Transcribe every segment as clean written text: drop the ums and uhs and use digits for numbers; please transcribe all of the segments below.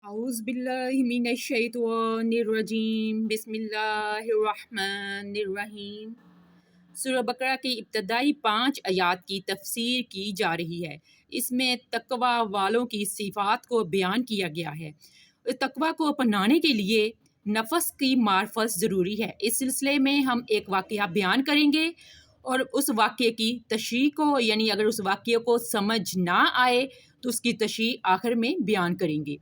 اعوذ باللہ من الشیطان الرجیم بسم اللہ الرحمن الرحیم۔ سورہ بقرہ کی ابتدائی 5 آیات کی تفسیر کی جا رہی ہے۔ اس میں تقوی والوں کی صفات کو بیان کیا گیا ہے۔ تقوی کو اپنانے کے لیے نفس کی معرفت ضروری ہے۔ اس سلسلے میں ہم ایک واقعہ بیان کریں گے اور اس واقعے کی تشریح کو یعنی اگر اس واقعے کو سمجھ نہ آئے تو اس کی تشریح آخر میں بیان کریں گے۔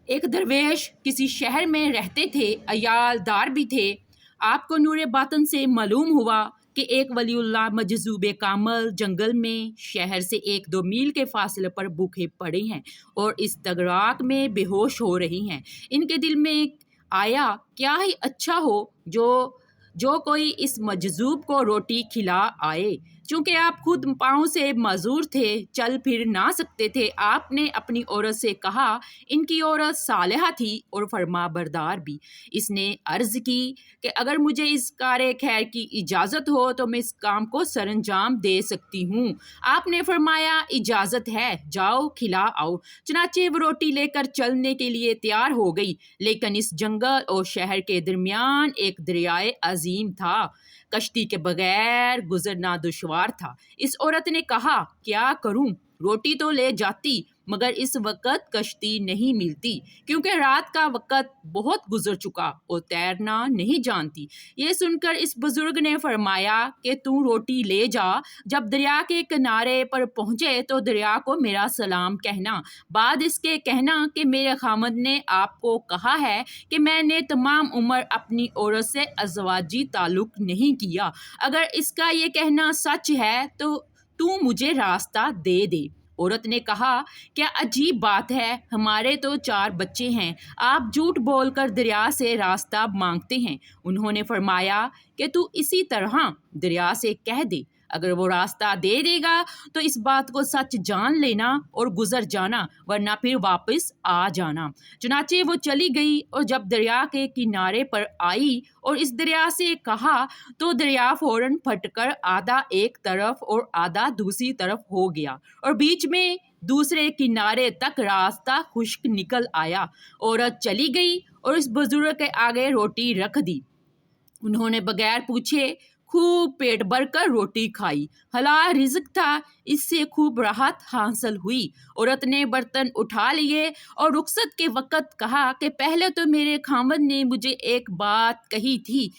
ایک درویش کسی شہر میں رہتے تھے، عیال دار بھی تھے۔ آپ کو نور باطن سے معلوم ہوا کہ ایک ولی اللہ مجذوب کامل جنگل میں شہر سے 1-2 میل کے فاصلے پر بھوکے پڑے ہیں اور اس تگراک میں بے ہوش ہو رہی ہیں۔ ان کے دل میں آیا کیا ہی اچھا ہو جو کوئی اس مجذوب کو روٹی کھلا آئے۔ چونکہ آپ خود پاؤں سے معذور تھے، چل پھر نہ سکتے تھے، آپ نے اپنی عورت سے کہا۔ ان کی عورت صالحہ تھی اور فرما بردار بھی۔ اس نے عرض کی کہ اگر مجھے اس کار خیر کی اجازت ہو تو میں اس کام کو سر انجام دے سکتی ہوں۔ آپ نے فرمایا اجازت ہے، جاؤ کھلا آؤ۔ چنانچہ وہ روٹی لے کر چلنے کے لیے تیار ہو گئی، لیکن اس جنگل اور شہر کے درمیان ایک دریائے عظیم تھا۔ کشتی کے بغیر گزرنا دشوار تھا۔ اس عورت نے کہا کیا کروں؟ روٹی تو لے جاتی مگر اس وقت کشتی نہیں ملتی، کیونکہ رات کا وقت بہت گزر چکا اور تیرنا نہیں جانتی۔ یہ سن کر اس بزرگ نے فرمایا کہ تم روٹی لے جا، جب دریا کے کنارے پر پہنچے تو دریا کو میرا سلام کہنا، بعد اس کے کہنا کہ میرے خامد نے آپ کو کہا ہے کہ میں نے تمام عمر اپنی عورت سے ازواجی تعلق نہیں کیا۔ اگر اس کا یہ کہنا سچ ہے تو مجھے راستہ دے دے۔ عورت نے کہا کیا عجیب بات ہے، ہمارے تو 4 بچے ہیں، آپ جھوٹ بول کر دریا سے راستہ مانگتے ہیں۔ انہوں نے فرمایا کہ تو اسی طرح دریا سے کہہ دے، اگر وہ راستہ دے دے گا تو اس بات کو سچ جان لینا اور گزر جانا، ورنہ پھر واپس آ جانا۔ چنانچہ وہ چلی گئی اور جب دریا کے کنارے پر آئی اور اس دریا سے کہا تو دریا فوراً پھٹ کر آدھا ایک طرف اور آدھا دوسری طرف ہو گیا اور بیچ میں دوسرے کنارے تک راستہ خشک نکل آیا۔ عورت چلی گئی اور اس بزرگ کے آگے روٹی رکھ دی۔ انہوں نے بغیر پوچھے خوب پیٹ بھر کر روٹی کھائی۔ حلال رزق تھا، اس سے خوب راحت حاصل ہوئی۔ عورت نے برتن اٹھا لیے اور رخصت کے وقت کہا کہ پہلے تو میرے خامد نے مجھے ایک بات کہی تھی،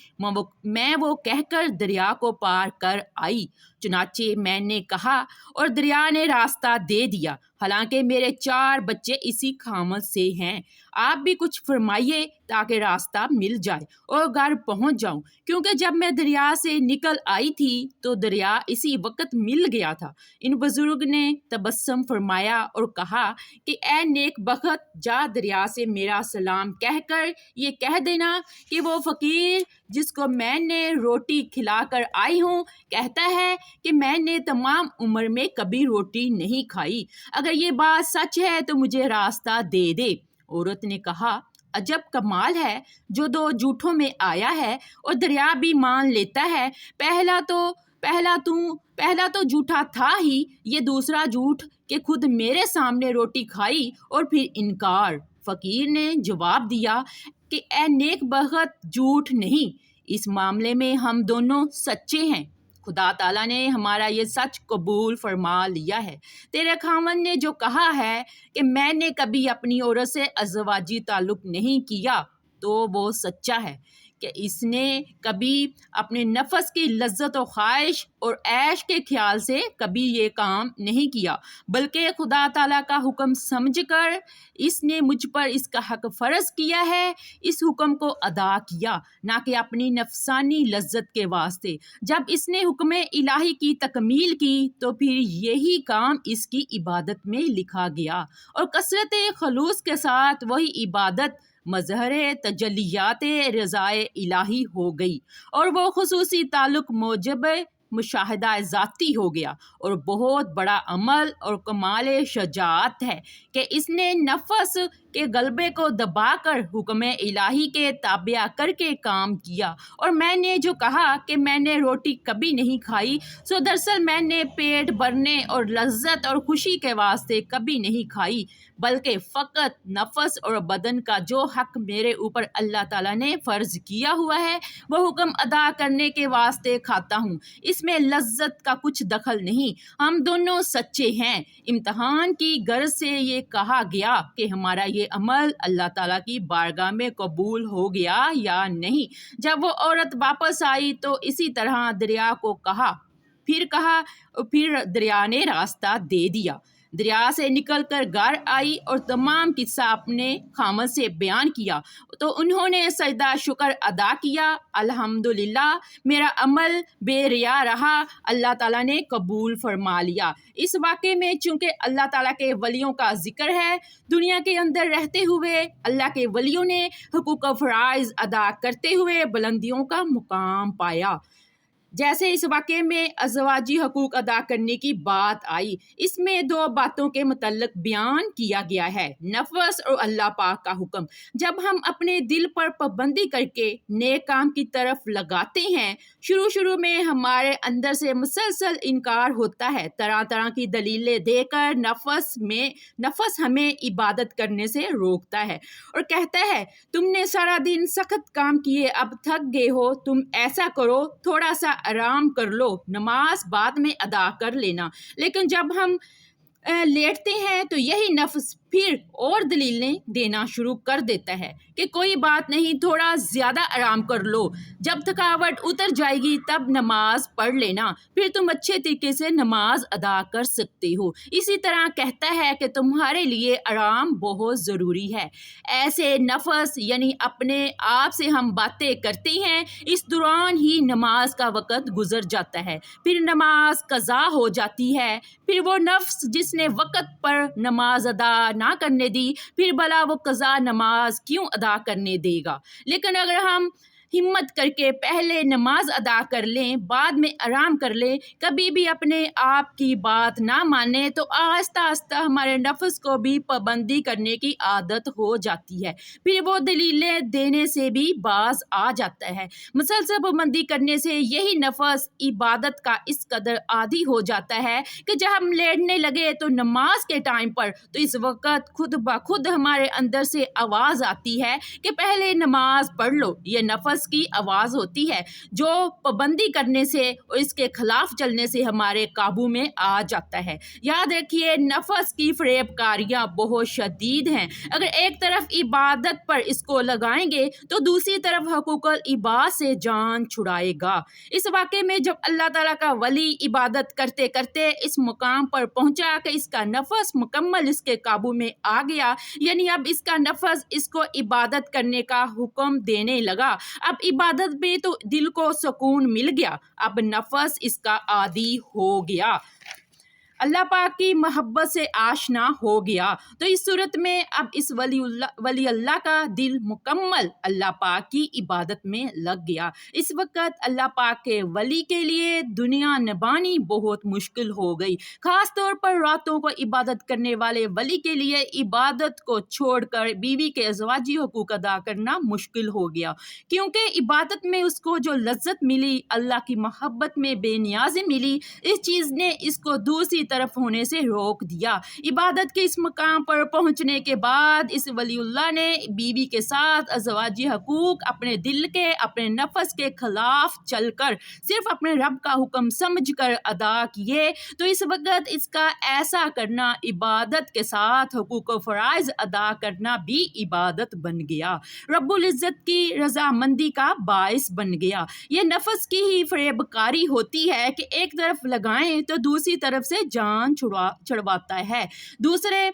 میں وہ کہہ کر دریا کو پار کر آئی۔ چنانچہ میں نے کہا اور دریا نے راستہ دے دیا، حالانکہ میرے 4 بچے اسی خامد سے ہیں۔ آپ بھی کچھ فرمائیے تاکہ راستہ مل جائے اور گھر پہنچ جاؤں، کیونکہ جب میں دریا سے نکل آئی تھی تو دریا اسی وقت مل گیا تھا۔ ان بزرگ نے تبسم فرمایا اور کہا کہ اے نیک بخت، جا دریا سے میرا سلام کہہ کر یہ کہہ دینا کہ وہ فقیر جس کو میں نے روٹی کھلا کر آئی ہوں کہتا ہے کہ میں نے تمام عمر میں کبھی روٹی نہیں کھائی، اگر یہ بات سچ ہے تو مجھے راستہ دے دے۔ عورت نے کہا عجب کمال ہے جو 2 جھوٹوں میں آیا ہے اور دریا بھی مان لیتا ہے۔ پہلا تو جھوٹا تھا ہی، یہ دوسرا جھوٹ کہ خود میرے سامنے روٹی کھائی اور پھر انکار۔ فقیر نے جواب دیا کہ اے نیک بخت، جھوٹ نہیں، اس معاملے میں ہم دونوں سچے ہیں۔ خدا تعالیٰ نے ہمارا یہ سچ قبول فرما لیا ہے۔ تیرے خاوند نے جو کہا ہے کہ میں نے کبھی اپنی عورت سے ازواجی تعلق نہیں کیا تو وہ سچا ہے کہ اس نے کبھی اپنے نفس کی لذت و خواہش اور عیش کے خیال سے کبھی یہ کام نہیں کیا، بلکہ خدا تعالیٰ کا حکم سمجھ کر اس نے مجھ پر اس کا حق فرض کیا ہے، اس حکم کو ادا کیا، نہ کہ اپنی نفسانی لذت کے واسطے۔ جب اس نے حکم الہی کی تکمیل کی تو پھر یہی کام اس کی عبادت میں لکھا گیا اور کثرت خلوص کے ساتھ وہی عبادت مظہر تجلیات رضائے الہی ہو گئی اور وہ خصوصی تعلق موجب مشاہدہ ذاتی ہو گیا۔ اور بہت بڑا عمل اور کمال شجاعت ہے کہ اس نے نفس کہ غلبے کو دبا کر حکم الہی کے تابع کر کے کام کیا، اور میں نے جو کہا کہ میں نے روٹی کبھی نہیں کھائی، سو دراصل میں نے پیٹ بھرنے اور لذت اور خوشی کے واسطے کبھی نہیں کھائی، بلکہ فقط نفس اور بدن کا جو حق میرے اوپر اللہ تعالیٰ نے فرض کیا ہوا ہے وہ حکم ادا کرنے کے واسطے کھاتا ہوں۔ اس میں لذت کا کچھ دخل نہیں، ہم دونوں سچے ہیں۔ امتحان کی غرض سے یہ کہا گیا کہ ہمارا یہ عمل اللہ تعالیٰ کی بارگاہ میں قبول ہو گیا یا نہیں۔ جب وہ عورت واپس آئی تو اسی طرح دریا کو کہا، پھر دریا نے راستہ دے دیا۔ دریا سے نکل کر گھر آئی اور تمام قصہ اپنے خامد سے بیان کیا تو انہوں نے سجدہ شکر ادا کیا، الحمدللہ میرا عمل بے ریا رہا، اللہ تعالیٰ نے قبول فرما لیا۔ اس واقعے میں چونکہ اللہ تعالیٰ کے ولیوں کا ذکر ہے، دنیا کے اندر رہتے ہوئے اللہ کے ولیوں نے حقوق و فرائض ادا کرتے ہوئے بلندیوں کا مقام پایا۔ جیسے اس واقعے میں ازواجی حقوق ادا کرنے کی بات آئی، اس میں دو باتوں کے متعلق بیان کیا گیا ہے، نفس اور اللہ پاک کا حکم۔ جب ہم اپنے دل پر پابندی کر کے نیک کام کی طرف لگاتے ہیں، شروع میں ہمارے اندر سے مسلسل انکار ہوتا ہے، طرح طرح کی دلیلیں دے کر نفس ہمیں عبادت کرنے سے روکتا ہے اور کہتا ہے تم نے سارا دن سخت کام کیے، اب تھک گئے ہو، تم ایسا کرو تھوڑا سا آرام کر لو، نماز بعد میں ادا کر لینا۔ لیکن جب ہم لیٹتے ہیں تو یہی نفس پھر اور دلیلیں دینا شروع کر دیتا ہے کہ کوئی بات نہیں، تھوڑا زیادہ آرام کر لو، جب تھکاوٹ اتر جائے گی تب نماز پڑھ لینا، پھر تم اچھے طریقے سے نماز ادا کر سکتے ہو۔ اسی طرح کہتا ہے کہ تمہارے لیے آرام بہت ضروری ہے۔ ایسے نفس یعنی اپنے آپ سے ہم باتیں کرتے ہیں، اس دوران ہی نماز کا وقت گزر جاتا ہے، پھر نماز قضا ہو جاتی ہے، پھر وہ نفس جس نے وقت پر نماز ادا نہ کرنے دی، پھر بھلا وہ قضا نماز کیوں ادا کرنے دے گا؟ لیکن اگر ہم ہمت کر کے پہلے نماز ادا کر لیں، بعد میں آرام کر لیں، کبھی بھی اپنے آپ کی بات نہ مانیں تو آہستہ آہستہ ہمارے نفس کو بھی پابندی کرنے کی عادت ہو جاتی ہے، پھر وہ دلیلیں دینے سے بھی باز آ جاتا ہے۔ مسلسل پابندی کرنے سے یہی نفس عبادت کا اس قدر عادی ہو جاتا ہے کہ جب ہم لیٹنے لگے تو نماز کے ٹائم پر تو اس وقت خود بخود ہمارے اندر سے آواز آتی ہے کہ پہلے نماز پڑھ لو۔ یہ نفس کی آواز ہوتی ہے جو پابندی کرنے سے اور اس کے خلاف چلنے سے ہمارے قابو میں آ جاتا ہے۔ یاد رکھیے نفس کی فریب کاریاں بہت شدید ہیں، اگر ایک طرف عبادت پر اس کو لگائیں گے تو دوسری طرف حقوق العباد سے جان چھڑائے گا۔ اس واقعے میں جب اللہ تعالیٰ کا ولی عبادت کرتے کرتے اس مقام پر پہنچا کہ اس کا نفس مکمل اس کے قابو میں آ گیا، یعنی اب اس کا نفس اس کو عبادت کرنے کا حکم دینے لگا، اب عبادت میں تو دل کو سکون مل گیا، اب نفس اس کا عادی ہو گیا، اللہ پاک کی محبت سے آشنا ہو گیا، تو اس صورت میں اب اس ولی اللہ کا دل مکمل اللہ پاک کی عبادت میں لگ گیا۔ اس وقت اللہ پاک کے ولی کے لیے دنیا نبانی بہت مشکل ہو گئی، خاص طور پر راتوں کو عبادت کرنے والے ولی کے لیے عبادت کو چھوڑ کر بیوی کے ازواجی حقوق ادا کرنا مشکل ہو گیا، کیونکہ عبادت میں اس کو جو لذت ملی، اللہ کی محبت میں بے نیازی ملی، اس چیز نے اس کو دوسری طرف ہونے سے روک دیا۔ عبادت کے اس مقام پر پہنچنے کے بعد اس ولی اللہ نے بیوی کے ساتھ ازواجی حقوق اپنے دل کے، اپنے نفس کے خلاف چل کر صرف اپنے رب کا حکم سمجھ کر ادا کیے، تو اس وقت اس کا ایسا کرنا عبادت کے ساتھ حقوق و فرائض ادا کرنا بھی عبادت بن گیا، رب العزت کی رضامندی کا باعث بن گیا۔ یہ نفس کی ہی فریب کاری ہوتی ہے کہ ایک طرف لگائیں تو دوسری طرف سے جان چھڑواتا ہے۔ دوسرے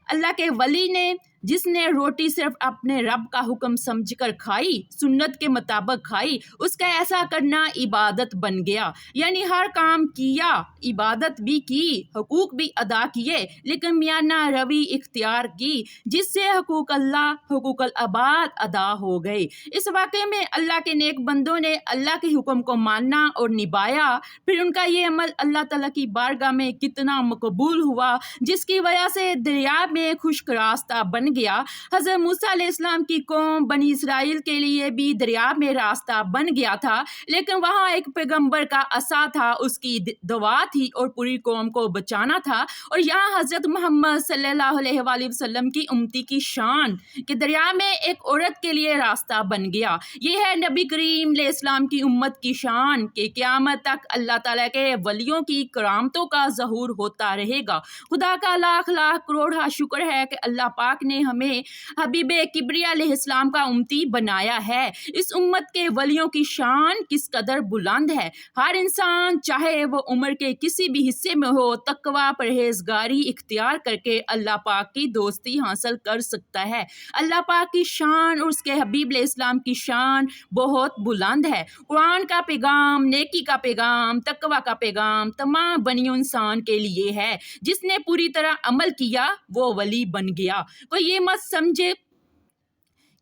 اللہ کے ولی نے جس نے روٹی صرف اپنے رب کا حکم سمجھ کر کھائی، سنت کے مطابق کھائی، اس کا ایسا کرنا عبادت بن گیا، یعنی ہر کام کیا، عبادت بھی کی، حقوق بھی ادا کیے، لیکن میانہ روی اختیار کی جس سے حقوق اللہ، حقوق العباد ادا ہو گئے۔ اس واقعے میں اللہ کے نیک بندوں نے اللہ کے حکم کو ماننا اور نبھایا، پھر ان کا یہ عمل اللہ تعالیٰ کی بارگاہ میں کتنا مقبول ہوا، جس کی وجہ سے دریا میں خشک راستہ بن گیا، حضرت موسیٰ علیہ السلام کی قوم بنی اسرائیل کے لیے بھی دریا میں راستہ بن گیا تھا، لیکن وہاں ایک پیغمبر کا عصا تھا، اس کی دعا تھی اور پوری قوم کو بچانا تھا۔ اور یہاں حضرت محمد صلی اللہ علیہ وآلہ وسلم کی امتی کی شان کہ دریا میں ایک عورت کے لیے راستہ بن گیا۔ یہ ہے نبی کریم علیہ السلام کی امت کی شان کہ قیامت تک اللہ تعالیٰ کے ولیوں کی کرامتوں کا ظہور ہوتا رہے گا۔ خدا کا لاکھ لاکھ کروڑ شکر ہے کہ اللہ پاک نے ہمیں حبیب کبریا علیہ السلام کا امتی بنایا ہے۔ اس امت کے ولیوں کی شان کس قدر بلند ہے۔ ہر انسان چاہے وہ عمر کے کسی بھی حصے میں ہو، تقوی پرہیزگاری اختیار کر کے اللہ پاک کی دوستی حاصل کر سکتا ہے۔ اللہ پاک کی شان اور اس کے حبیب علیہ السلام کی شان بہت بلند ہے۔ قرآن کا پیغام، نیکی کا پیغام، تقوی کا پیغام تمام بنی انسان کے لیے ہے۔ جس نے پوری طرح عمل کیا وہ ولی بن گیا۔ کوئی یہ مت سمجھے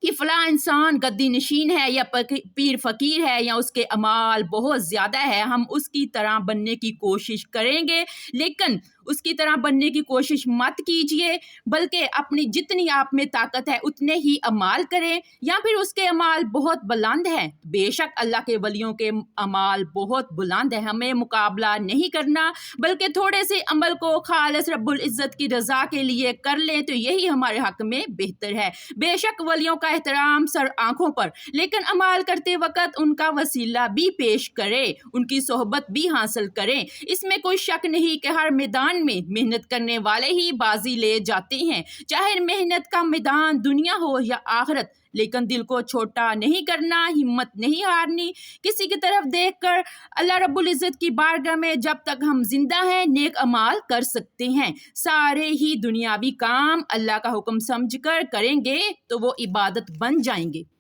کہ فلاں انسان گدی نشین ہے یا پیر فقیر ہے یا اس کے اعمال بہت زیادہ ہے، ہم اس کی طرح بننے کی کوشش کریں گے، لیکن اس کی طرح بننے کی کوشش مت کیجئے، بلکہ اپنی جتنی آپ میں طاقت ہے اتنے ہی اعمال کریں، یا پھر اس کے اعمال بہت بلند ہیں۔ بے شک اللہ کے ولیوں کے اعمال بہت بلند ہیں، ہمیں مقابلہ نہیں کرنا، بلکہ تھوڑے سے عمل کو خالص رب العزت کی رضا کے لیے کر لیں تو یہی ہمارے حق میں بہتر ہے۔ بے شک ولیوں کا احترام سر آنکھوں پر، لیکن عمال کرتے وقت ان کا وسیلہ بھی پیش کرے، ان کی صحبت بھی حاصل کریں۔ اس میں کوئی شک نہیں کہ ہر میدان میں محنت کرنے والے ہی بازی لے جاتے ہیں، چاہے محنت کا میدان دنیا ہو یا آخرت، لیکن دل کو چھوٹا نہیں کرنا، ہمت نہیں ہارنی، کسی کی طرف دیکھ کر اللہ رب العزت کی بارگاہ میں جب تک ہم زندہ ہیں نیک اعمال کر سکتے ہیں۔ سارے ہی دنیاوی کام اللہ کا حکم سمجھ کر کریں گے تو وہ عبادت بن جائیں گے۔